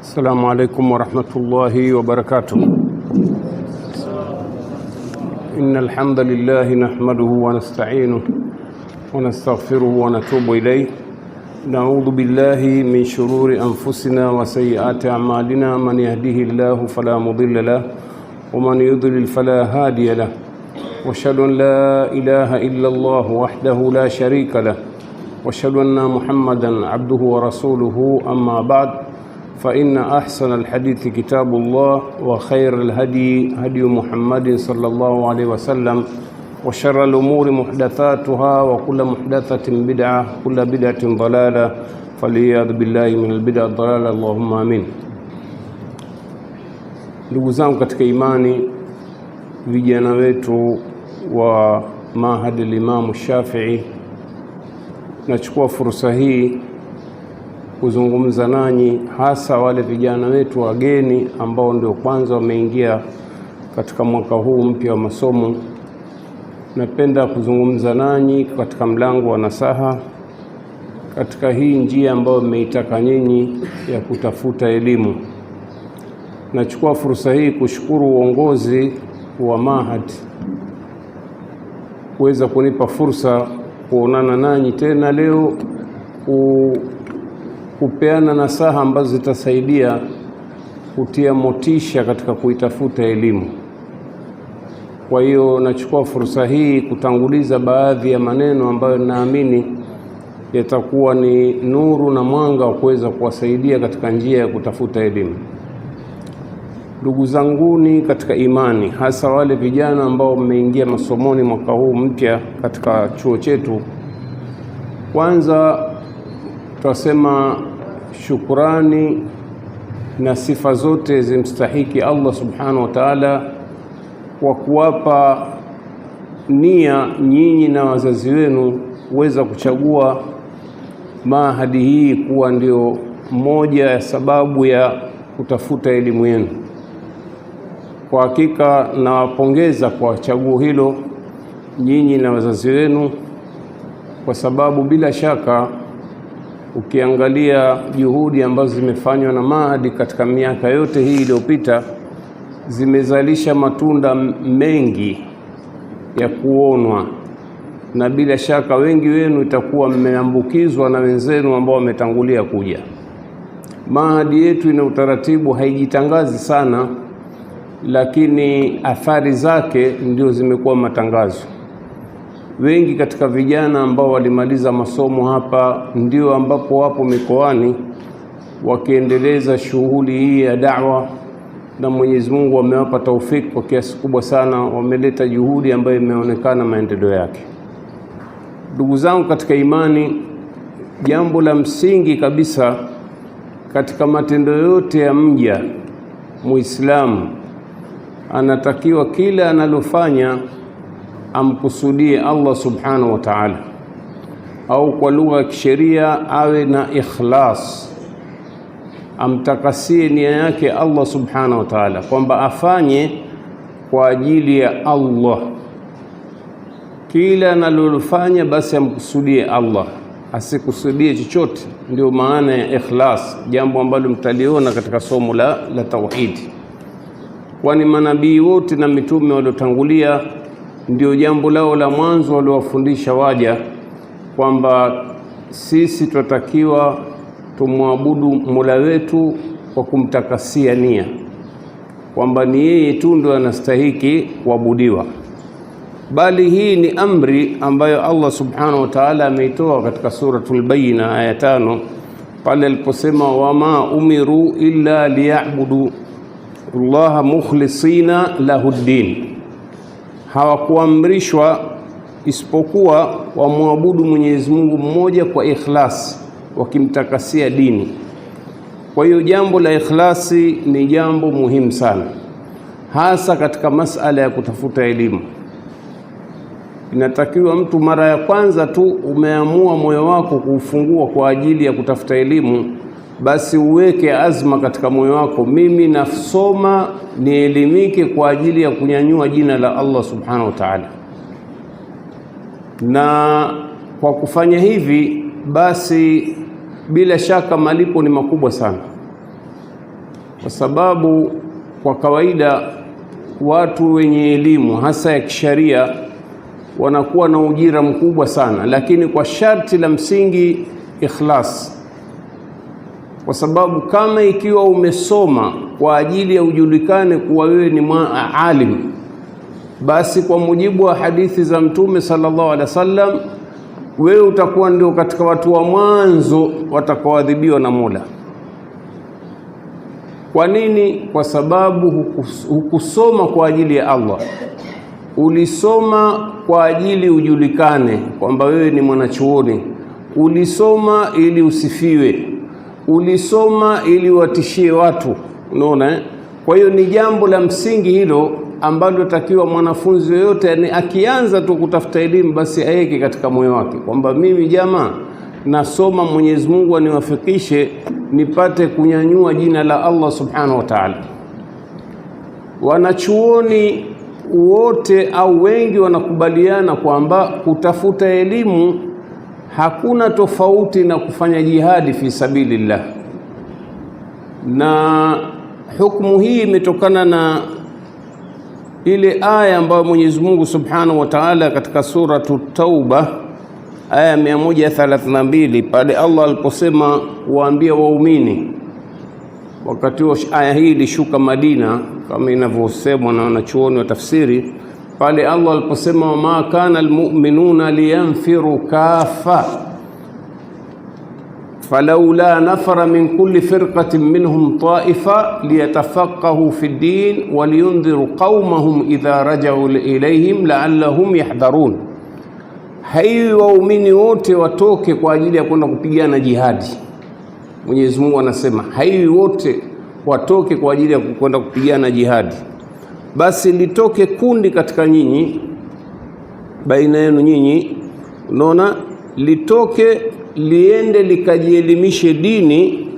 السلام عليكم ورحمة الله وبركاته. إن الحمد لله نحمده ونستعينه ونستغفره ونتوب إليه. نعوذ بالله من شرور أنفسنا وسيئات أعمالنا. من يهده الله فلا مضل له ومن يضلل فلا هادي له. وأشهد أن لا إله إلا الله وحده لا شريك له وأشهد أن محمدا عبده ورسوله. أما بعد، فإن أحسن الحديث كتاب الله، وخير الهدي هدي محمد صلى الله عليه وسلم، وشر الأمور محدثاتها، وكل محدثة بدعة، كل بدعة ضلالة، فالعياذ بالله من البدع الضلالة. اللهم آمين. Ndugu zangu katika imani, vijana wetu wa Mahad al-Imam Shafi'i, nachukua fursa hii kuzungumza nanyi, hasa wale vijana wetu wageni ambao ndio kwanza wameingia katika mwaka huu mpya wa masomo. Napenda kuzungumza nanyi katika mlango wa nasaha, katika hii njia ambayo mmeitaka nyinyi ya kutafuta elimu. Nachukua fursa hii kushukuru uongozi wa Mahad kuweza kunipa fursa kuonana nanyi tena leo, kupeana nasaha ambazo zitasaidia kutia motisha katika kuitafuta elimu. Kwa hiyo nachukua fursa hii kutanguliza baadhi ya maneno ambayo naamini yatakuwa ni nuru na mwanga wa kuweza kuwasaidia katika njia ya kutafuta elimu. Ndugu zanguni katika imani, hasa wale vijana ambao mmeingia masomoni mwaka huu mpya katika chuo chetu, kwanza tutasema shukrani na sifa zote zimstahiki Allah subhanahu wa ta'ala kwa kuwapa nia nyinyi na wazazi wenu kuweza kuchagua mahadi hii kuwa ndio moja ya sababu ya kutafuta elimu yenu. Kwa hakika nawapongeza kwa chaguo hilo nyinyi na wazazi wenu, kwa sababu bila shaka ukiangalia juhudi ambazo zimefanywa na Mahadi katika miaka yote hii iliyopita, zimezalisha matunda mengi ya kuonwa, na bila shaka wengi wenu itakuwa mmeambukizwa na wenzenu ambao wametangulia kuja. Mahadi yetu ina utaratibu, haijitangazi sana, lakini athari zake ndio zimekuwa matangazo. Wengi katika vijana ambao walimaliza masomo hapa ndio ambapo wapo mikoani wakiendeleza shughuli hii ya da'wa, na Mwenyezi Mungu amewapa taufiki kwa kiasi kubwa sana, wameleta juhudi ambayo imeonekana maendeleo yake. Ndugu zangu katika imani, jambo la msingi kabisa katika matendo yote ya mja Muislamu, anatakiwa kila analofanya amkusudie Allah subhanahu wa ta'ala, au kwa lugha ya kisheria awe na ikhlas, amtakasie nia yake Allah subhanahu wa ta'ala, kwamba afanye kwa ajili ya Allah. Kila analofanya basi amkusudie Allah, asikusudie chochote. Ndio maana ya ikhlas, jambo ambalo mtaliona katika somo la tauhid. Kwani manabii wote na mitume waliotangulia ndio jambo lao la mwanzo waliowafundisha waja kwamba sisi tunatakiwa tumwabudu Mola wetu kwa kumtakasia nia, kwamba ni yeye tu ndio anastahili kuabudiwa. Bali hii ni amri ambayo Allah subhanahu wa ta'ala ameitoa katika suratul Bayyina aya 5, pale aliposema wama umiru illa liya'budu Allaha mukhlisina lahuddin, hawakuamrishwa isipokuwa wamwabudu Mwenyezi Mungu mmoja kwa ikhlas, wakimtakasia dini. Kwa hiyo jambo la ikhlasi ni jambo muhimu sana, hasa katika masala ya kutafuta elimu. Inatakiwa mtu mara ya kwanza tu umeamua moyo wako kuufungua kwa ajili ya kutafuta elimu, basi uweke azma katika moyo wako, mimi nasoma nielimike kwa ajili ya kunyanyua jina la Allah subhanahu wa ta'ala. Na kwa kufanya hivi basi bila shaka malipo ni makubwa sana. kwa sababu kwa kawaida watu wenye elimu hasa ya kisharia wanakuwa na ujira mkubwa sana, lakini kwa sharti la msingi ikhlas. Kwa sababu kama ikiwa umesoma kwa ajili ya ujulikane kuwa wewe ni alim, basi kwa mujibu wa hadithi za Mtume sallallahu alaihi wasallam, wewe utakuwa ndio katika watu wa mwanzo watakaoadhibiwa na Mola. Kwa nini? Kwa sababu hukusoma kwa ajili ya Allah, ulisoma kwa ajili ujulikane kwamba wewe ni mwanachuoni, ulisoma ili usifiwe, ulisoma ili watishie watu. Unaona? Kwa hiyo ni jambo la msingi hilo ambalo takiwa mwanafunzi yoyote akianza tu kutafuta elimu basi aeke katika moyo wake kwamba mimi jamaa nasoma, Mwenyezi Mungu aniwafikishe nipate kunyanyua jina la Allah subhanahu wa ta'ala. Wanachuoni wote au wengi wanakubaliana kwamba kutafuta elimu hakuna tofauti na kufanya jihadi fi sabilillah, na hukumu hii imetokana na ile aya ambayo Mwenyezi Mungu Subhanahu wa Ta'ala katika suratu Tauba aya 132 pale Allah aliposema waambia waumini, wakati wa aya hii ilishuka Madina kama inavyosemwa na wanachuoni wa tafsiri, pale Allah aliposema wama kana almu'minuna liyanfiru kafa falawla nafara min kulli firqatin minhum ta'ifa liyatafaqahu fi ddin waliyundhiru qaumahum idha raja'u ilayhim la'allahum yahdharun. Haiwi waumini wote watoke kwa ajili ya kwenda kupigana jihadi. Mwenyezi Mungu anasema haiwi wote watoke kwa ajili ya kwenda kupigana jihadi, basi litoke kundi katika nyinyi, baina yenu nyinyi, unaona, litoke liende likajielimishe dini,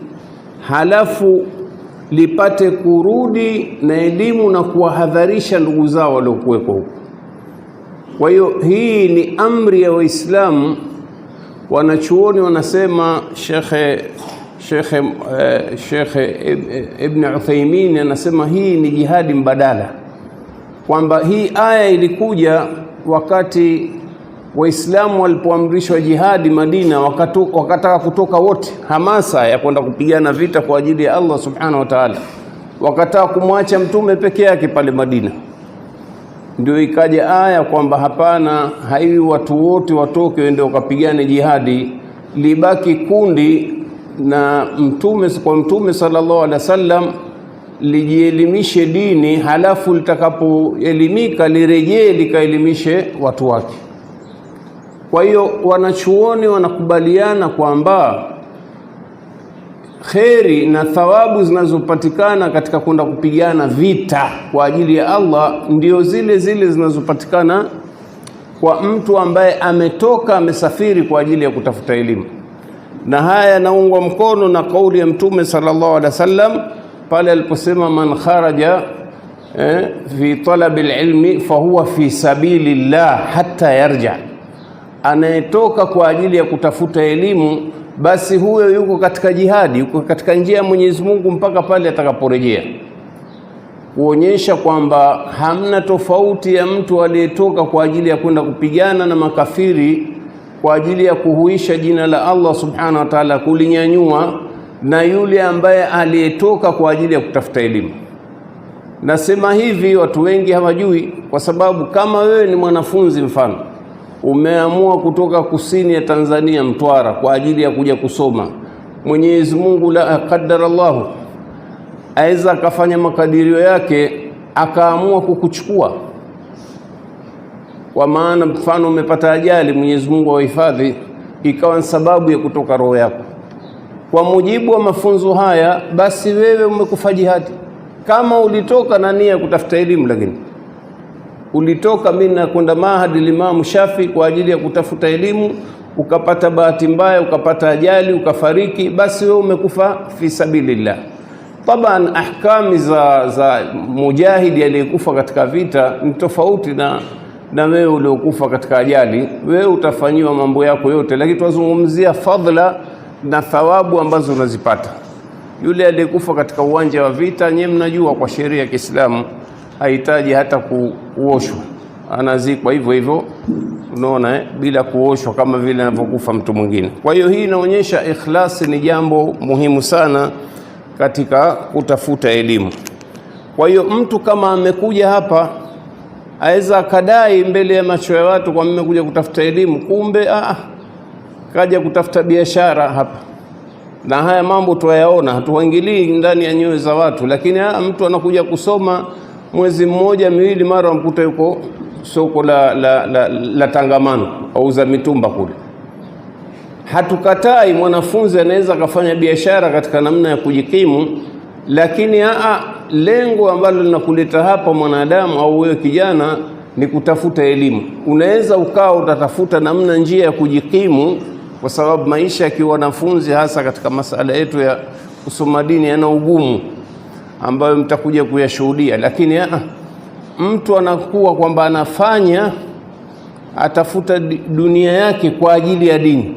halafu lipate kurudi na elimu na kuwahadharisha ndugu zao waliokuweko huko. Kwa hiyo hii ni amri ya Waislamu. Wanachuoni wanasema Sheikh Ibn Uthaymeen anasema hii ni jihadi mbadala, kwamba hii aya ilikuja wakati Waislamu walipoamrishwa jihadi Madina, wakataka kutoka wote, hamasa ya kwenda kupigana vita kwa ajili ya Allah subhanahu wa ta'ala, wakataka kumwacha mtume peke yake pale Madina. Ndio ikaja aya kwamba hapana, haiwi watu wote watoke waende wakapigane jihadi, libaki kundi na mtume sallallahu alaihi wasallam lijielimishe dini, halafu litakapoelimika lirejee likaelimishe watu wake. Kwa hiyo wanachuoni wanakubaliana kwamba kheri na thawabu zinazopatikana katika kwenda kupigana vita kwa ajili ya Allah ndio zile zile zinazopatikana kwa mtu ambaye ametoka amesafiri kwa ajili ya kutafuta elimu. Na haya yanaungwa mkono na kauli ya Mtume sallallahu alaihi wasallam pale aliposema man kharaja fi talabil ilmi fahuwa fi sabilillah hatta yarja, anayetoka kwa ajili ya kutafuta elimu basi huyo yuko katika jihadi, yuko katika njia ya Mwenyezi Mungu mpaka pale atakaporejea, kuonyesha kwamba hamna tofauti ya mtu aliyetoka kwa ajili ya kwenda kupigana na makafiri kwa ajili ya kuhuisha jina la Allah subhanahu wa ta'ala, kulinyanyua, na yule ambaye aliyetoka kwa ajili ya kutafuta elimu. Nasema hivi watu wengi hawajui, kwa sababu kama wewe ni mwanafunzi, mfano umeamua kutoka kusini ya Tanzania Mtwara kwa ajili ya kuja kusoma, Mwenyezi Mungu la qadarallahu aweza akafanya makadirio yake akaamua kukuchukua, kwa maana mfano umepata ajali, Mwenyezi Mungu awahifadhi, ikawa sababu ya kutoka roho yako. Kwa mujibu wa mafunzo haya, basi wewe umekufa jihadi. Kama ulitoka na nia kutafuta elimu, lakini ulitoka mimi na kwenda Mahadi Imam Shafi kwa ajili ya kutafuta elimu, ukapata bahati mbaya, ukapata ajali, ukafariki, basi wewe umekufa fi sabilillah. Taban ahkami za mujahidi aliyekufa katika vita ni tofauti na wewe uliokufa katika ajali. Wewe utafanyiwa mambo yako yote, lakini tunazungumzia fadhila na thawabu ambazo unazipata. Yule aliyekufa katika uwanja wa vita, nyewe mnajua kwa sheria ya Kiislamu hahitaji hata kuoshwa, anazikwa hivyo hivyo, unaona bila kuoshwa kama vile anavyokufa mtu mwingine. Kwa hiyo hii inaonyesha ikhlasi ni jambo muhimu sana katika kutafuta elimu. Kwa hiyo mtu kama amekuja hapa aweza akadai mbele ya macho ya watu kwa mmekuja kutafuta elimu, kumbe kaja kutafuta biashara hapa. Na haya mambo tuyaona, hatuingilii ndani ya nyoyo za watu, lakini mtu anakuja kusoma mwezi mmoja miwili, mara mkuta yuko soko la Tangamano auza mitumba kule. Hatukatai mwanafunzi anaweza kufanya biashara katika namna ya kujikimu, lakini lengo ambalo linakuleta hapa mwanadamu au wewe kijana ni kutafuta elimu. Unaweza ukawa utatafuta namna njia ya kujikimu, kwa sababu maisha ya kiwanafunzi hasa katika masala yetu ya kusoma dini yana ugumu ambayo mtakuja kuyashuhudia, lakini mtu anakuwa kwamba anafanya atafuta dunia yake kwa ajili ya dini.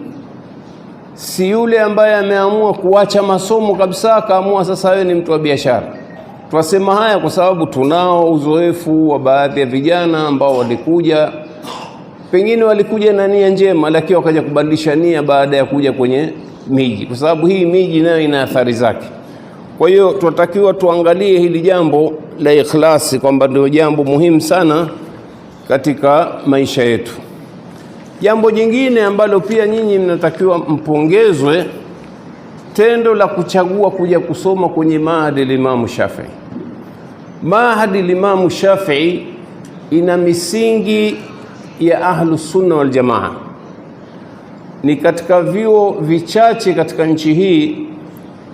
Si yule ambaye ameamua kuacha masomo kabisa akaamua sasa wewe ni mtu wa biashara. Tunasema haya kwa sababu tunao uzoefu wa baadhi ya vijana ambao walikuja, pengine walikuja na nia njema, lakini wakaja kubadilisha nia baada ya kuja kwenye miji, kwa sababu hii miji nayo ina athari zake. Kwa hiyo tunatakiwa tuangalie hili jambo la ikhlasi kwamba ndio jambo muhimu sana katika maisha yetu. Jambo jingine ambalo pia nyinyi mnatakiwa mpongezwe, tendo la kuchagua kuja kusoma kwenye Mahadi al-Imam Shafi'i. Mahadi al-Imam Shafi'i ina misingi ya Ahlus Sunna wal Jamaa. Ni katika vyuo vichache katika nchi hii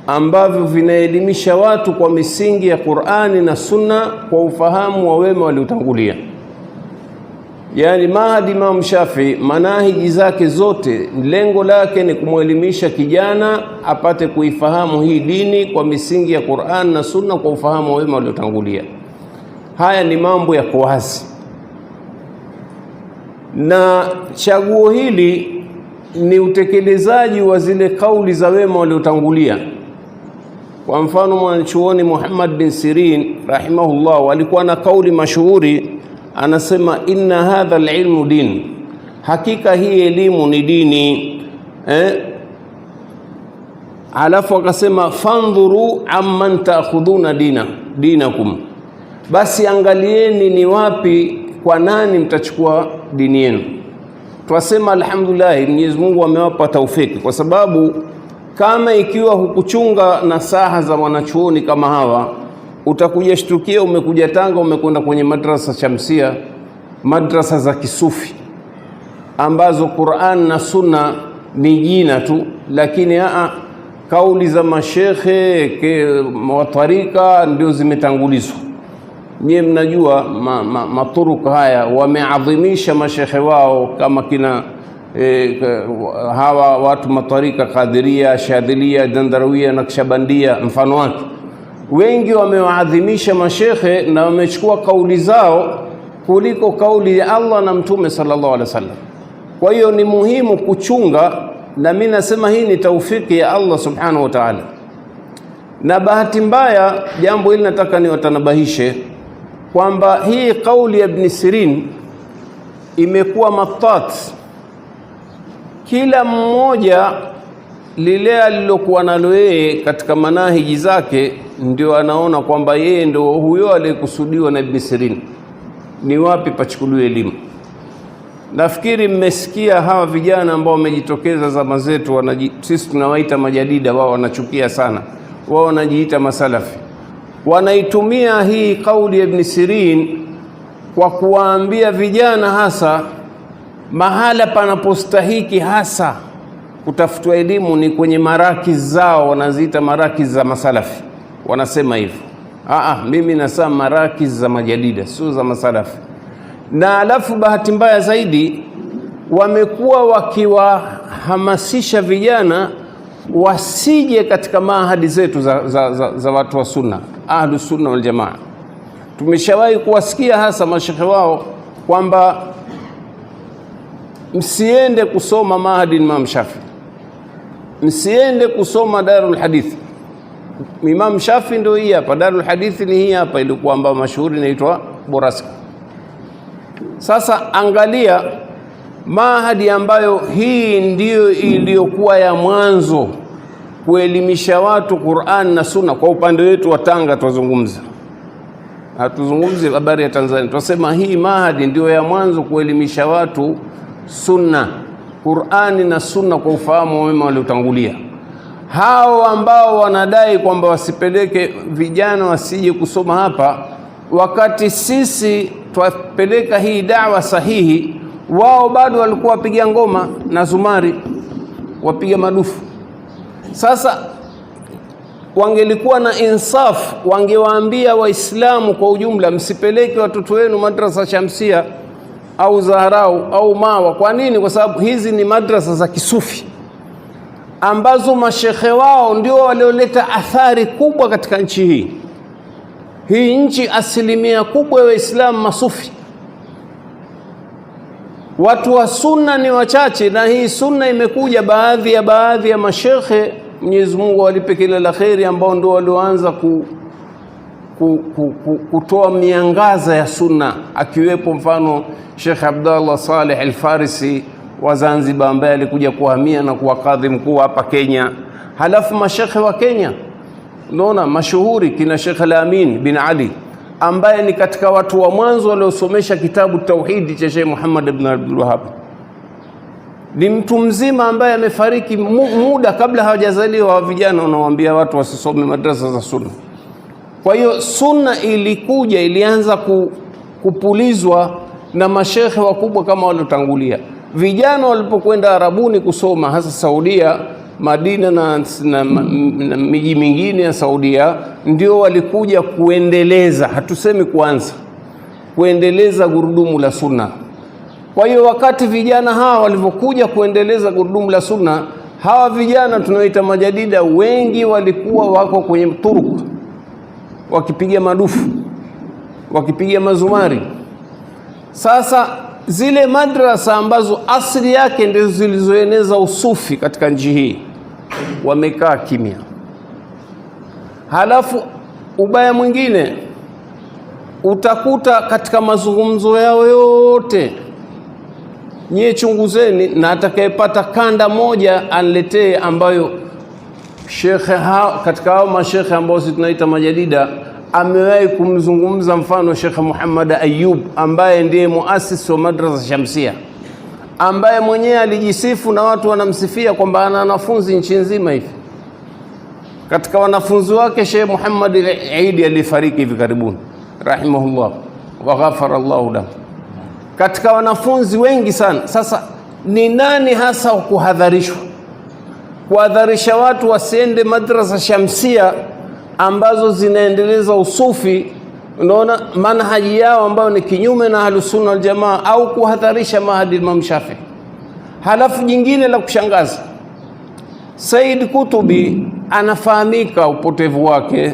ambavyo vinaelimisha watu kwa misingi ya Qur'ani na Sunna kwa ufahamu wa wema waliotangulia. Yani Mahadi Imam Shafi'i, manahiji zake zote lengo lake ni kumwelimisha kijana apate kuifahamu hii dini kwa misingi ya Qur'an na Sunna kwa ufahamu wa wema waliotangulia. Haya ni mambo yako wazi, na chaguo hili ni utekelezaji wa zile kauli za wema waliotangulia. Kwa mfano mwanachuoni Muhammad bin Sirin rahimahullah alikuwa na kauli mashuhuri, anasema inna hadha alilmu din, hakika hii elimu ni dini. Alafu akasema fandhuru amman ta'khuduna dinakum, basi angalieni ni wapi kwa nani mtachukua dini yenu. Twasema alhamdulillah, Mwenyezi Mungu amewapa taufiki, kwa sababu kama ikiwa hukuchunga nasaha za wanachuoni kama hawa, utakuja shtukia umekuja Tanga umekwenda kwenye madrasa Shamsia, madrasa za kisufi ambazo Qur'an na Sunna ni jina tu, lakini kauli za mashekhe wa tarika ndio zimetangulizwa. Nyie mnajua maturuka haya wameadhimisha mashekhe wao kama kina hawa watu matarika Qadiria, Shadhilia, Dandarawia, Nakshabandia mfano wake. Wengi wamewaadhimisha mashekhe na wamechukua kauli zao kuliko kauli ya Allah na Mtume sallallahu alaihi wasallam. Kwa hiyo ni muhimu kuchunga, na mimi nasema hii ni taufiki ya Allah subhanahu wa ta'ala. Na bahati mbaya jambo hili nataka niwatanabahishe kwamba hii kauli ya Ibn Sirin imekuwa matat, kila mmoja lile alilokuwa nalo yeye katika manahiji zake ndio anaona kwamba yeye ndio huyo aliyekusudiwa na Ibn Sirin. Ni wapi pachukuliwe elimu? Nafikiri mmesikia hawa vijana ambao wamejitokeza zama zetu, sisi tunawaita majadida, wao wanachukia sana, wao wanajiita masalafi. Wanaitumia hii kauli ya Ibn Sirin kwa kuwaambia vijana hasa mahala panapostahiki hasa kutafutwa elimu ni kwenye marakiz zao, wanaziita marakiz za masalafi. Wanasema hivyo. Mimi nasema marakiz za majadida, sio za masalafi. Na alafu bahati mbaya zaidi wamekuwa wakiwahamasisha vijana wasije katika mahadi zetu za watu wa Sunna, Ahlus Sunna wal Jamaa. Tumeshawahi kuwasikia hasa mashekhe wao kwamba msiende kusoma Mahadi Imam Shafi'i, msiende kusoma Darul Hadith, Imam Shafi ndio hii hapa, Darul Hadithi ni hii hapa, ilikuwa ambayo mashuhuri inaitwa Boraska. Sasa angalia mahadi ambayo hii ndiyo iliyokuwa ya mwanzo kuelimisha watu Qur'an na Sunna. Kwa upande wetu wa Tanga tuzungumza, hatuzungumzi habari ya Tanzania, tunasema hii mahadi ndiyo ya mwanzo kuelimisha watu Sunna, Qur'ani na Sunna kwa ufahamu wa wema waliotangulia. Hao ambao wanadai kwamba wasipeleke vijana wasije kusoma hapa, wakati sisi twapeleka hii da'wa sahihi, wao bado walikuwa wapiga ngoma na zumari, wapiga madufu. Sasa wangelikuwa na insaf, wangewaambia Waislamu kwa ujumla, msipeleke watoto wenu madrasa Shamsia au Zaharau au Mawa. Kwa nini? Kwa sababu hizi ni madrasa za kisufi ambazo mashekhe wao ndio walioleta athari kubwa katika nchi hii. Hii nchi asilimia kubwa ya Waislamu masufi, watu wa sunna ni wachache, na hii sunna imekuja baadhi ya mashekhe, Mwenyezi Mungu walipe kila la kheri, ambao ndio walioanza kutoa miangaza ya sunna, akiwepo mfano Sheikh Abdallah Saleh Al-Farisi wa Zanzibar, ambaye alikuja kuhamia na kuwa kadhi mkuu hapa Kenya. Halafu mashekhe wa Kenya unaona mashuhuri kina Sheikh Al-Amin bin Ali, ambaye ni katika watu wa mwanzo waliosomesha kitabu Tauhidi cha Sheikh Muhammad ibn Abdul Wahhab. Ni mtu mzima ambaye amefariki muda kabla hawajazaliwa vijana wanaoambia watu wasisome madrasa za sunna. Kwa hiyo sunna ilikuja, ilianza kupulizwa na mashekhe wakubwa kama waliotangulia. Vijana walipokwenda Arabuni kusoma, hasa Saudia, Madina na miji mingine ya Saudia, ndio walikuja kuendeleza, hatusemi kuanza, kuendeleza gurudumu la sunna. Kwa hiyo wakati vijana hawa walivyokuja kuendeleza gurudumu la sunna, hawa vijana tunaoita majadida wengi walikuwa wako kwenye turuk, wakipiga madufu, wakipiga mazumari. Sasa zile madrasa ambazo asili yake ndizo zilizoeneza usufi katika nchi hii wamekaa kimya. Halafu ubaya mwingine utakuta katika mazungumzo yao yote, nyie chunguzeni, na atakayepata kanda moja aniletee ambayo shekhe katika hao mashekhe ambao sisi tunaita majadida amewahi kumzungumza, mfano Sheikh Muhammad Ayub ambaye ndiye muasisi wa madrasa Shamsia, ambaye mwenyewe alijisifu na watu wanamsifia kwamba ana wanafunzi nchi nzima hivi. Katika wanafunzi wake Sheikh Muhammad Eidi alifariki hivi karibuni, rahimahullah wa ghafara Allahu lahu. Katika wanafunzi wengi sana. Sasa ni nani hasa kuhadharishwa, kuhadharisha watu wasiende madrasa Shamsia ambazo zinaendeleza usufi, unaona manhaji yao ambayo ni kinyume na Ahlus Sunna wal Jamaa, au kuhadharisha mahadi Imam Shafi. Halafu jingine la kushangaza, Said Kutubi anafahamika upotevu wake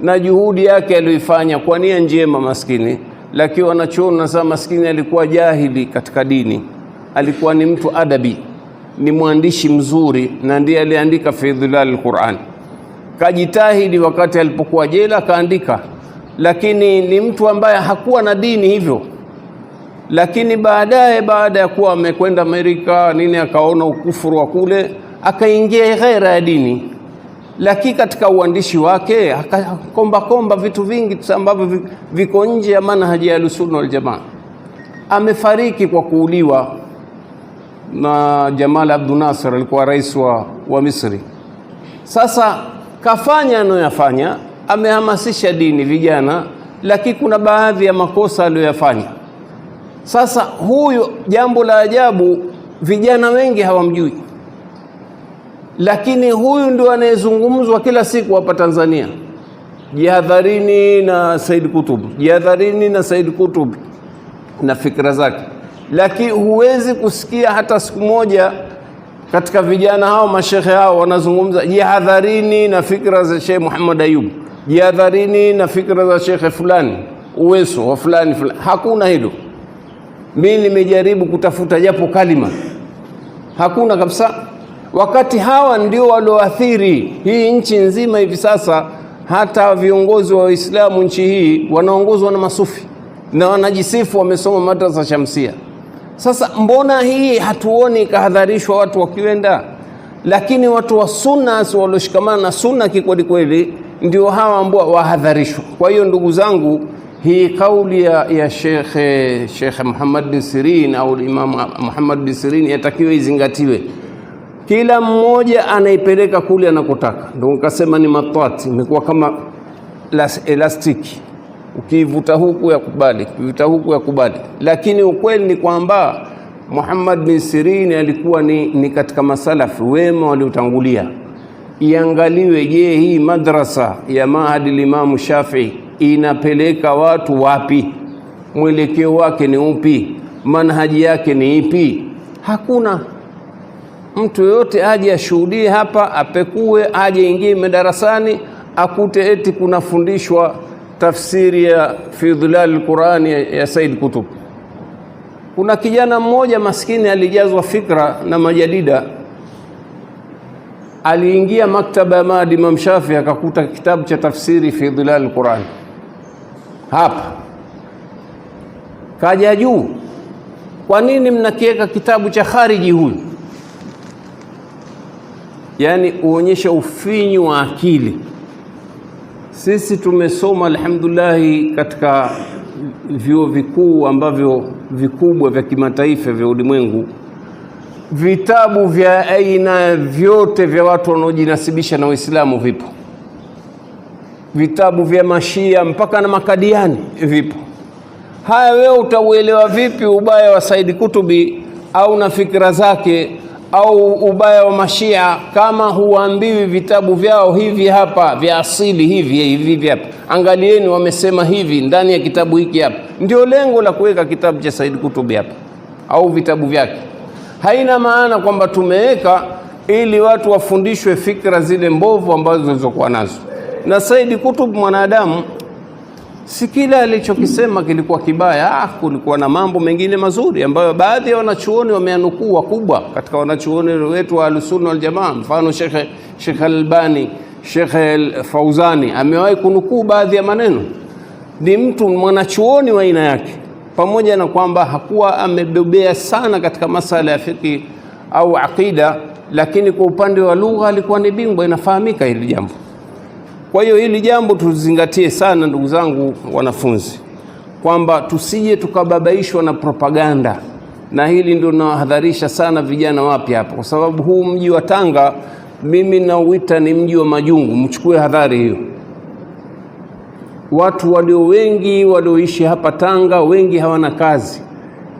na juhudi yake aliyoifanya kwa nia njema maskini, lakini wanachoona nasema maskini alikuwa jahili katika dini, alikuwa ni mtu adabi, ni mwandishi mzuri, na ndiye aliandika fi dhilal al-Qur'an. Kajitahidi wakati alipokuwa jela kaandika, lakini ni mtu ambaye hakuwa na dini hivyo. Lakini baadaye, baada ya kuwa amekwenda Amerika nini, akaona ukufuru wa kule, akaingia ghaira ya dini. Lakini katika uandishi wake akakomba vitu vingi ambavyo viko nje ya manhaji ya Ahlus Sunna wal Jamaa. Amefariki kwa kuuliwa na Jamal Abdel Nasser, alikuwa rais wa Misri. Sasa kafanya anayoyafanya, amehamasisha dini vijana, lakini kuna baadhi ya makosa aliyoyafanya. Sasa huyu, jambo la ajabu, vijana wengi hawamjui, lakini huyu ndio anayezungumzwa kila siku hapa Tanzania. Jihadharini na Said Kutub, jihadharini na Said Kutub na fikra zake. Lakini huwezi kusikia hata siku moja katika vijana hao mashekhe hao wanazungumza jihadharini na fikra za Sheikh Muhammad Ayub, jihadharini na fikra za Sheikh fulani Uweso wa fulani. Hakuna hilo. Mimi nimejaribu kutafuta japo kalima, hakuna kabisa. wakati hawa ndio walioathiri hii nchi nzima hivi sasa. Hata viongozi wa Uislamu nchi hii wanaongozwa na masufi na wanajisifu wamesoma madrasa Shamsia. Sasa mbona hii hatuoni kahadharishwa watu wakienda? Lakini watu wa sunna walioshikamana na sunna kikweli kweli ndio hawa ambao wahadharishwa. Kwa hiyo ndugu zangu, hii kauli ya Sheikh Muhammad bin Sirin au Imam Muhammad bin Sirin yatakiwa izingatiwe. Kila mmoja anaipeleka kule anakotaka. Ndio nikasema ni matwati, imekuwa kama elastiki. Ukivuta huku ya kubali, ukivuta huku ya kubali. Lakini ukweli ni kwamba Muhammad bin Sirin alikuwa ni katika masalafi wema waliotangulia. Iangaliwe, je, hii madrasa ya Mahadi Imam Shafi'i inapeleka watu wapi? Mwelekeo wake ni upi? Manhaji yake ni ipi? Hakuna mtu yote aje ashuhudie hapa, apekue, aje ingie madarasani akute eti kunafundishwa tafsiri ya fi dhilal al-Qur'an ya Said Kutub. Kuna kijana mmoja maskini alijazwa fikra na majadida, aliingia maktaba ya Mahdi Imam Shafi akakuta kitabu cha tafsiri fi dhilal al-Qur'an. Hapa kaja juu, kwa nini mnakiweka kitabu cha khariji huyu? Yani uonyesha ufinyu wa akili. Sisi tumesoma alhamdulillah katika vyuo vikuu ambavyo vikubwa vya kimataifa vya ulimwengu, vitabu vya aina vyote vya watu wanaojinasibisha na Uislamu vipo, vitabu vya Mashia mpaka na Makadiani vipo. Haya, wewe utauelewa vipi ubaya wa Said Kutubi au na fikra zake au ubaya wa Mashia kama huambiwi vitabu vyao hivi hapa vya asili hivi hapa, angalieni wamesema hivi ndani ya kitabu hiki hapa? Ndio lengo la kuweka kitabu cha Said Kutubi hapa au vitabu vyake. Haina maana kwamba tumeweka ili watu wafundishwe fikra zile mbovu ambazo zilizokuwa nazo. Na Said Kutub mwanadamu, si kila alichokisema kilikuwa kibaya. Kulikuwa na mambo mengine mazuri ambayo baadhi ya wanachuoni wameanukuu wakubwa katika wanachuoni wetu wa Ahlus-Sunna wal Jamaa. Mfano Sheikh Albani, Sheikh Fauzani amewahi kunukuu baadhi ya maneno. Ni mtu mwanachuoni wa aina yake, pamoja na kwamba hakuwa amebobea sana katika masala ya fiqh au aqida, lakini kwa upande wa lugha alikuwa ni bingwa, inafahamika hili jambo. Kwa hiyo hili jambo tuzingatie sana ndugu zangu wanafunzi, kwamba tusije tukababaishwa na propaganda, na hili ndio nawahadharisha sana vijana wapya hapa, kwa sababu huu mji wa Tanga mimi nauita ni mji wa majungu. Mchukue hadhari hiyo. Watu walio wengi walioishi hapa Tanga, wengi hawana kazi.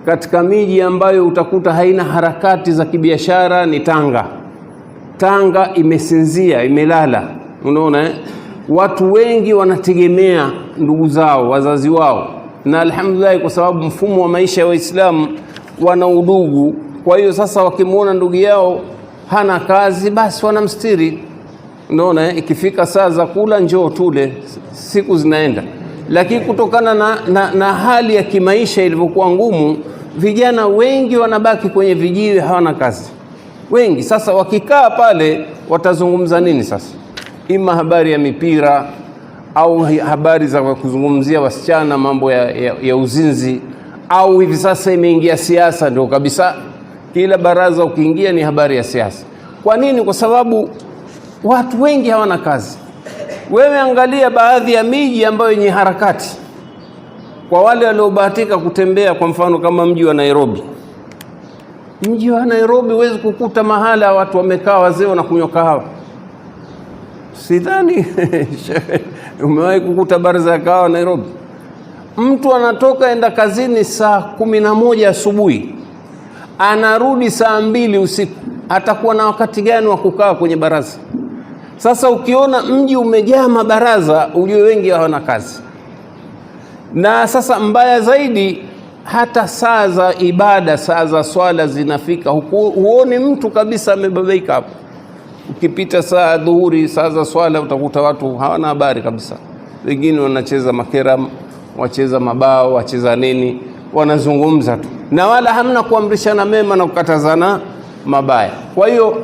Katika miji ambayo utakuta haina harakati za kibiashara ni Tanga. Tanga imesinzia, imelala. Unaona watu wengi wanategemea ndugu zao, wazazi wao, na alhamdulillah kwa sababu mfumo wa maisha ya Waislamu wana udugu. Kwa hiyo sasa wakimuona ndugu yao hana kazi, basi wanamstiri. Unaona ikifika saa za kula njoo tule, siku zinaenda. Lakini kutokana na hali ya kimaisha ilivyokuwa ngumu, vijana wengi wanabaki kwenye vijiwe, hawana kazi wengi. Sasa wakikaa pale watazungumza nini sasa? Ima habari ya mipira au habari za kuzungumzia wasichana, mambo ya uzinzi, au hivi sasa imeingia siasa. Ndio kabisa, kila baraza ukiingia ni habari ya siasa. Kwa nini? Kwa sababu watu wengi hawana kazi. Wewe angalia baadhi ya miji ambayo yenye harakati, kwa wale waliobahatika kutembea, kwa mfano kama mji wa Nairobi. Mji wa Nairobi huwezi kukuta mahala watu wamekaa wazee wanakunywa kahawa. Sidhani umewahi kukuta baraza ya kahawa Nairobi. Mtu anatoka enda kazini saa 11 asubuhi, anarudi saa 2 usiku, atakuwa na wakati gani wa kukaa kwenye baraza? Sasa ukiona mji umejaa mabaraza, ujue wengi hawana kazi. Na sasa mbaya zaidi, hata saa za ibada, saa za swala zinafika, huoni mtu kabisa amebabaika hapo. Ukipita saa dhuhuri, saa za swala, utakuta watu hawana habari kabisa. Wengine wanacheza makeram, wacheza mabao, wacheza nini, wanazungumza tu, na wala hamna kuamrishana mema na kukatazana mabaya. Kwa hiyo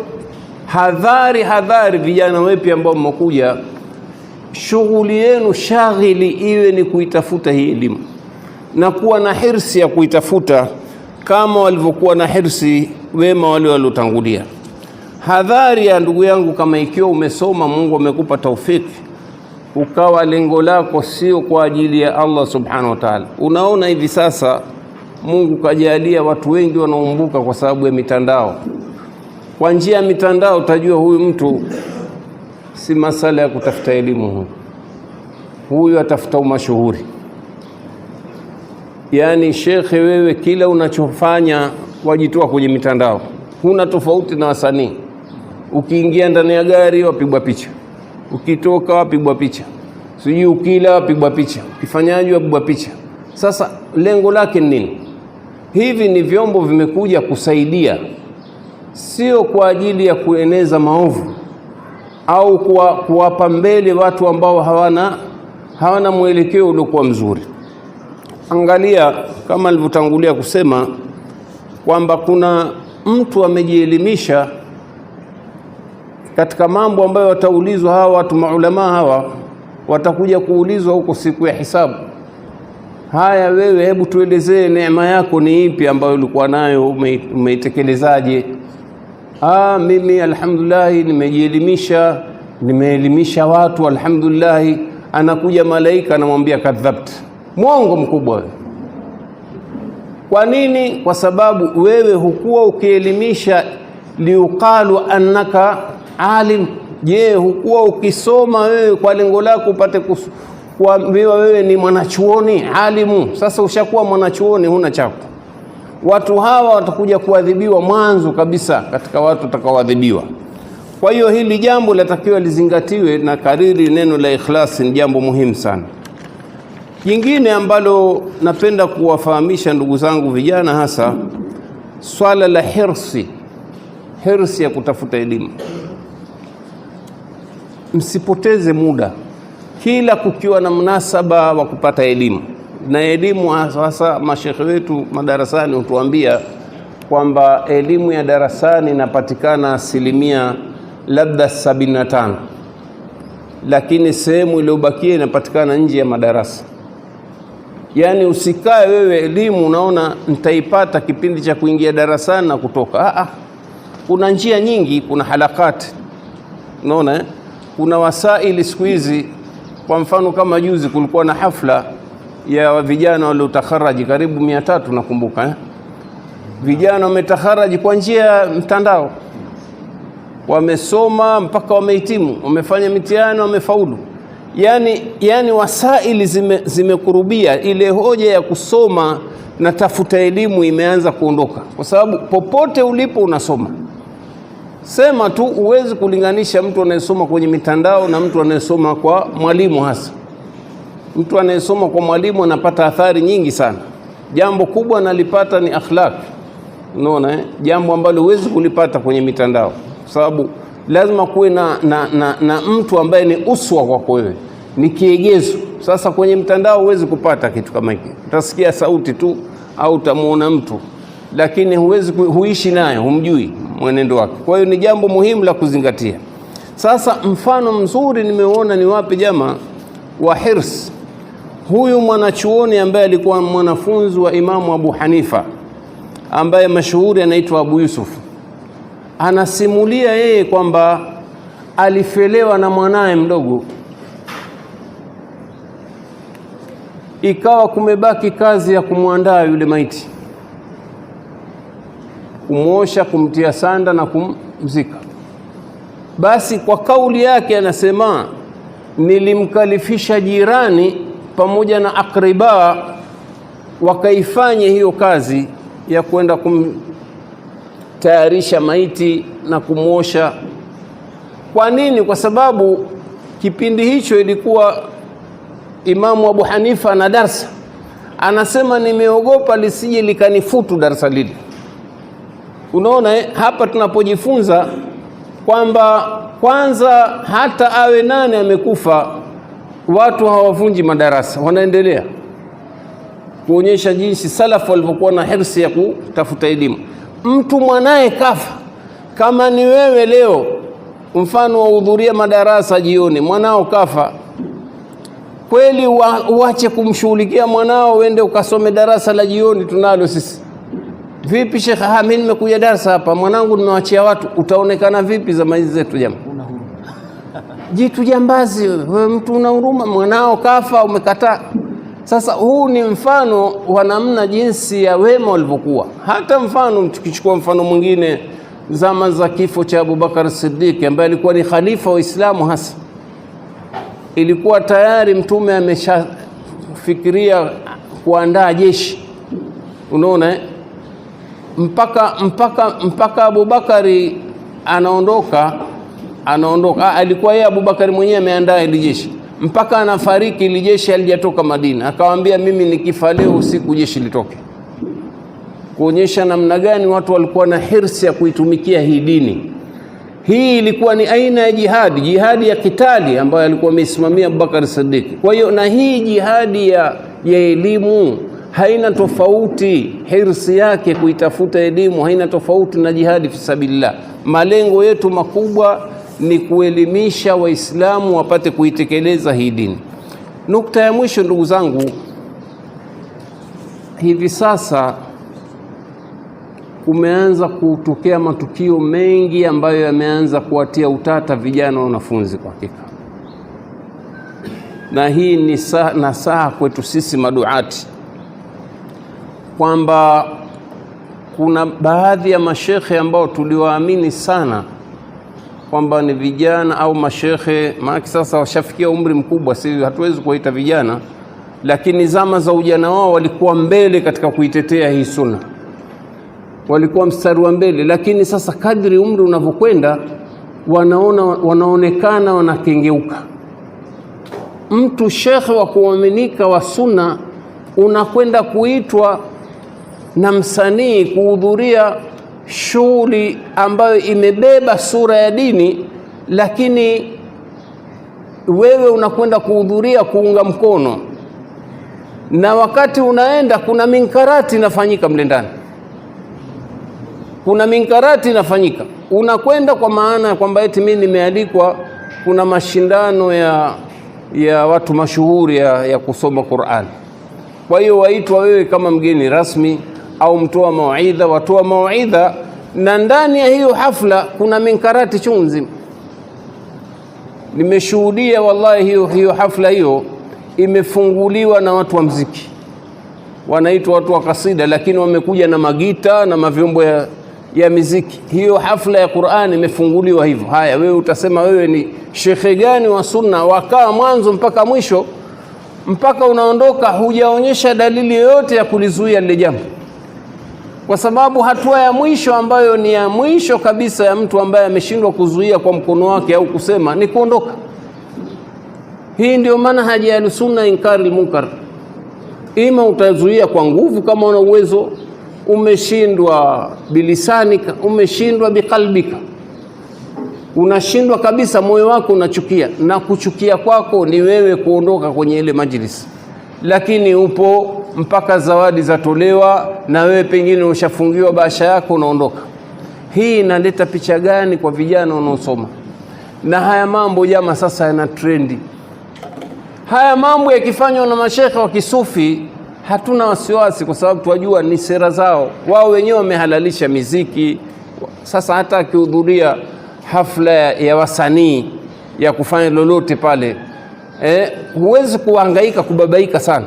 Hadhari vijana wepi ambao mmekuja, shughuli yenu shaghili iwe ni kuitafuta hii elimu na kuwa na hirsi ya kuitafuta kama walivyokuwa na hirsi wema wale waliotangulia. Hadhari ya ndugu yangu, kama ikiwa umesoma, Mungu amekupa taufiki, ukawa lengo lako sio kwa ajili ya Allah subhanahu wa ta'ala. Unaona hivi sasa Mungu kajalia watu wengi wanaumbuka kwa sababu ya mitandao. Kwa njia ya mitandao utajua huyu mtu si masala ya kutafuta elimu, huyu atafuta umashuhuri. Yani shekhe, wewe kila unachofanya wajitoa kwenye mitandao, huna tofauti na wasanii. Ukiingia ndani ya gari wapigwa picha, ukitoka wapigwa picha, sijui ukila wapigwa picha, ukifanyaje wapigwa picha. Sasa lengo lake ni nini? Hivi ni vyombo vimekuja kusaidia, sio kwa ajili ya kueneza maovu au kuwapa mbele watu ambao hawana mwelekeo uliokuwa mzuri. Angalia kama alivyotangulia kusema kwamba kuna mtu amejielimisha katika mambo ambayo wataulizwa hawa watu maulama hawa, watakuja kuulizwa huko siku ya hisabu. Haya, wewe hebu tuelezee neema yako ni ipi ambayo ulikuwa nayo, umeitekelezaaje? Mimi alhamdulillah nimeelimisha watu alhamdulillah. Anakuja malaika anamwambia kadhabt, mwongo mkubwa wewe. Kwa nini? Kwa sababu wewe hukuwa ukielimisha liuqalu annaka alim. Je, hukuwa ukisoma wewe kwa lengo lako upate kuambiwa wewe ni mwanachuoni alimu? Sasa ushakuwa mwanachuoni, huna chako. Watu hawa watakuja kuadhibiwa mwanzo kabisa katika watu watakaoadhibiwa. Kwa hiyo hili jambo latakiwa lizingatiwe, na kariri neno la ikhlas ni jambo muhimu sana. Jingine ambalo napenda kuwafahamisha ndugu zangu vijana, hasa swala la hirsi ya kutafuta elimu. Msipoteze muda kila kukiwa na mnasaba wa kupata elimu. Na elimu hasa mashekhe wetu madarasani hutuambia kwamba elimu ya darasani inapatikana asilimia labda 75, lakini sehemu iliyobakia inapatikana nje ya madarasa. Yani usikae wewe elimu unaona nitaipata kipindi cha kuingia darasani na kutoka. Kuna njia nyingi, kuna halakati, unaona kuna wasaili siku hizi. Kwa mfano kama juzi kulikuwa na hafla ya vijana waliotakharaji karibu 300, nakumbuka vijana wametakharaji kwa njia ya mtandao, wamesoma mpaka wamehitimu, wamefanya mitihani, wamefaulu. Yani wasaili zimekurubia, ile hoja ya kusoma na tafuta elimu imeanza kuondoka, kwa sababu popote ulipo unasoma. Sema tu uwezi kulinganisha mtu anayesoma kwenye mitandao na mtu anayesoma kwa mwalimu. Hasa mtu anayesoma kwa mwalimu anapata athari nyingi sana. Jambo kubwa analipata ni akhlaq, unaona jambo ambalo huwezi kulipata kwenye mitandao, kwa sababu lazima kuwe na mtu ambaye ni uswa kwako wewe, ni kiegezo. Sasa kwenye mtandao huwezi kupata kitu kama hiki, utasikia sauti tu au utamuona mtu, lakini huwezi huishi naye, humjui mwenendo wake. Kwa hiyo ni jambo muhimu la kuzingatia. Sasa mfano mzuri nimeona ni wapi jamaa wa hirs. Huyu mwanachuoni ambaye alikuwa mwanafunzi wa Imamu Abu Hanifa ambaye mashuhuri anaitwa Abu Yusuf, anasimulia yeye kwamba alifelewa na mwanae mdogo, ikawa kumebaki kazi ya kumwandaa yule maiti, kumwosha, kumtia sanda na kumzika. Basi kwa kauli yake anasema, nilimkalifisha jirani pamoja na akriba wakaifanya hiyo kazi ya kwenda kumtayarisha maiti na kumwosha. Kwa nini? Kwa sababu kipindi hicho ilikuwa Imamu Abu Hanifa na darsa. Anasema nimeogopa lisije likanifutu darsa lile. Unaona hapa tunapojifunza kwamba kwanza hata awe nani amekufa, watu hawavunji madarasa, wanaendelea kuonyesha jinsi salafu walivyokuwa na hirsi ya kutafuta elimu. Mtu mwanae kafa, Kama ni wewe leo mfano wahudhuria madarasa jioni, mwanao kafa, kweli uache kumshughulikia mwanao uende ukasome darasa la jioni? Tunalo sisi. Vipi Sheikh, mimi nimekuja darasa hapa, mwanangu nimewachia watu, utaonekana vipi zama hizi zetu jamaa? Jitu jambazi wewe, mtu una huruma, mwanao kafa umekataa. Sasa huu ni mfano wa namna jinsi ya wema walivyokuwa. Hata mfano tukichukua mfano mwingine, zama za kifo cha Abu Bakar Siddiq ambaye alikuwa ni khalifa wa Uislamu hasa, ilikuwa tayari mtume ameshafikiria kuandaa jeshi, unaona mpaka Abu Bakari anaondoka. Alikuwa yeye Abu Bakari mwenyewe ameandaa ile jeshi, mpaka anafariki ile jeshi alijatoka Madina. Akawaambia mimi nikifa leo usiku jeshi litoke, kuonyesha namna gani watu walikuwa na hirsi ya kuitumikia hii dini. Hii ilikuwa ni aina ya jihadi ya kitali ambayo alikuwa amesimamia Abu Bakar Siddiq. Kwa hiyo na hii jihadi ya elimu haina tofauti, hirsi yake kuitafuta elimu haina tofauti na jihadi fi sabilillah. Malengo yetu makubwa ni kuelimisha Waislamu wapate kuitekeleza hii dini. Nukta ya mwisho ndugu zangu, hivi sasa kumeanza kutokea matukio mengi ambayo yameanza kuwatia utata vijana wanafunzi kwa hakika, na hii ni nasaha kwetu sisi maduati kwamba kuna baadhi ya mashekhe ambao tuliwaamini sana kwamba ni vijana au mashekhe, maana sasa washafikia umri mkubwa, sisi hatuwezi kuwaita vijana, lakini zama za ujana wao walikuwa mbele katika kuitetea hii sunna, walikuwa mstari wa mbele. Lakini sasa kadri umri unavyokwenda wanaonekana wanakengeuka. Mtu shekhe wa kuaminika wa sunna unakwenda kuitwa na msanii kuhudhuria shughuli ambayo imebeba sura ya dini, lakini wewe unakwenda kuhudhuria kuunga mkono, na wakati unaenda kuna minkarati inafanyika mle ndani, kuna minkarati inafanyika. Unakwenda kwa maana ya kwamba eti mimi nimealikwa, kuna mashindano ya watu mashuhuri ya kusoma Qur'an, kwa hiyo waitwa wewe kama mgeni rasmi au mtoa mauidha, watoa mauidha, na ndani ya hiyo hafla kuna minkarati chungu nzima. Nimeshuhudia wallahi hiyo hafla hiyo imefunguliwa na watu wa mziki, wanaitwa watu wa kasida, lakini wamekuja na magita na mavyombo ya miziki. Hiyo hafla ya Qur'an imefunguliwa hivyo. Haya, wewe utasema wewe ni shekhe gani wa sunna, wakaa mwanzo mpaka mwisho, mpaka unaondoka hujaonyesha dalili yoyote ya kulizuia lile jambo, kwa sababu hatua ya mwisho ambayo ni ya mwisho kabisa ya mtu ambaye ameshindwa kuzuia kwa mkono wake au kusema ni kuondoka. Hii ndio maana haja ya sunna, inkari munkar. Ima utazuia kwa nguvu kama una uwezo, umeshindwa bilisanika, umeshindwa biqalbika, unashindwa kabisa, moyo wako unachukia, na kuchukia kwako ni wewe kuondoka kwenye ile majlis, lakini upo mpaka zawadi zatolewa na wewe pengine ushafungiwa bahasha yako unaondoka. Hii inaleta picha gani kwa vijana wanaosoma? Na haya mambo jamaa sasa yana trendi. Haya mambo yakifanywa na mashekhe wa kisufi hatuna wasiwasi, kwa sababu tunajua ni sera zao. Wao wenyewe wamehalalisha miziki. Sasa hata akihudhuria hafla ya wasanii ya kufanya lolote pale, huwezi kuhangaika kubabaika sana,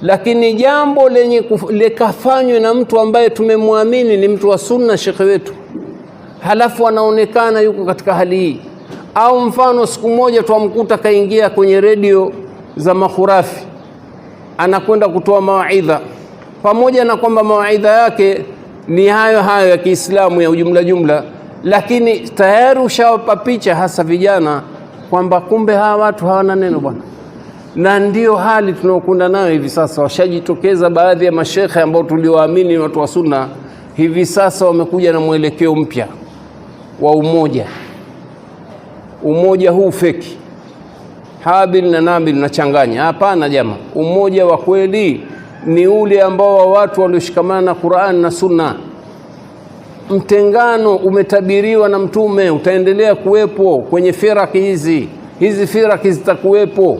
lakini jambo lenye likafanywa na mtu ambaye tumemwamini ni mtu wa sunna, shekhe wetu, halafu anaonekana yuko katika hali hii. Au mfano siku moja tuamkuta kaingia kwenye redio za makhurafi, anakwenda kutoa mawaidha, pamoja na kwamba mawaidha yake ni hayo ya Kiislamu ya jumla, lakini tayari ushawapa picha hasa vijana kwamba kumbe hawa watu hawana neno bwana. Na ndio hali tunaokwenda nayo hivi sasa. Washajitokeza baadhi ya mashekhe ambao tuliwaamini watu wa sunna, hivi sasa wamekuja na mwelekeo mpya wa umoja huu feki, Habil na Nabil nachanganya. Hapana jamaa, umoja wa kweli ni ule ambao wa watu walioshikamana na Qur'an na Sunna. mtengano umetabiriwa na Mtume, utaendelea kuwepo kwenye firaki hizi firaki zitakuwepo.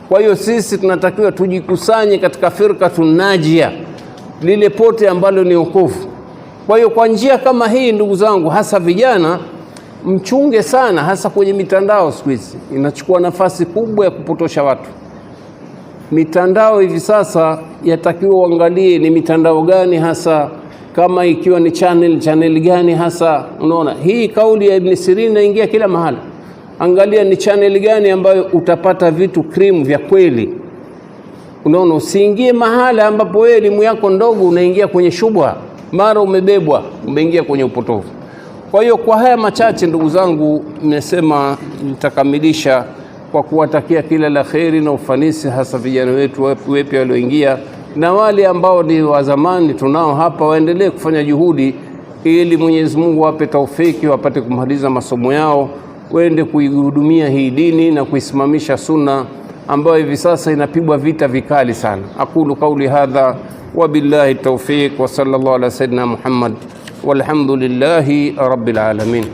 Kwa hiyo sisi tunatakiwa tujikusanye katika firqatun najia, lile pote ambalo ni wokovu. Kwa hiyo kwa njia kama hii, ndugu zangu, hasa vijana, mchunge sana, hasa kwenye mitandao. Siku hizi inachukua nafasi kubwa ya kupotosha watu. Mitandao hivi sasa yatakiwa uangalie ni mitandao gani hasa, kama ikiwa ni channel gani hasa. Unaona hii kauli ya Ibn Sirin inaingia kila mahali. Angalia ni channel gani ambayo utapata vitu cream vya kweli. Unaona, usiingie mahala ambapo wewe elimu yako ndogo unaingia kwenye shubha, mara umebebwa umeingia kwenye upotofu. Kwa hiyo kwa haya machache, ndugu zangu, nimesema nitakamilisha kwa kuwatakia kila la kheri na ufanisi, hasa vijana wetu wapya walioingia na wale ambao ni wa zamani tunao hapa, waendelee kufanya juhudi ili Mwenyezi Mungu wape taufiki, wapate kumaliza masomo yao, waende kuihudumia hii dini na kuisimamisha sunna ambayo hivi sasa inapigwa vita vikali sana. Aqulu qawli hadha wa billahi tawfiq wa sallallahu ala sayyidina Muhammad walhamdulillahi rabbil alamin.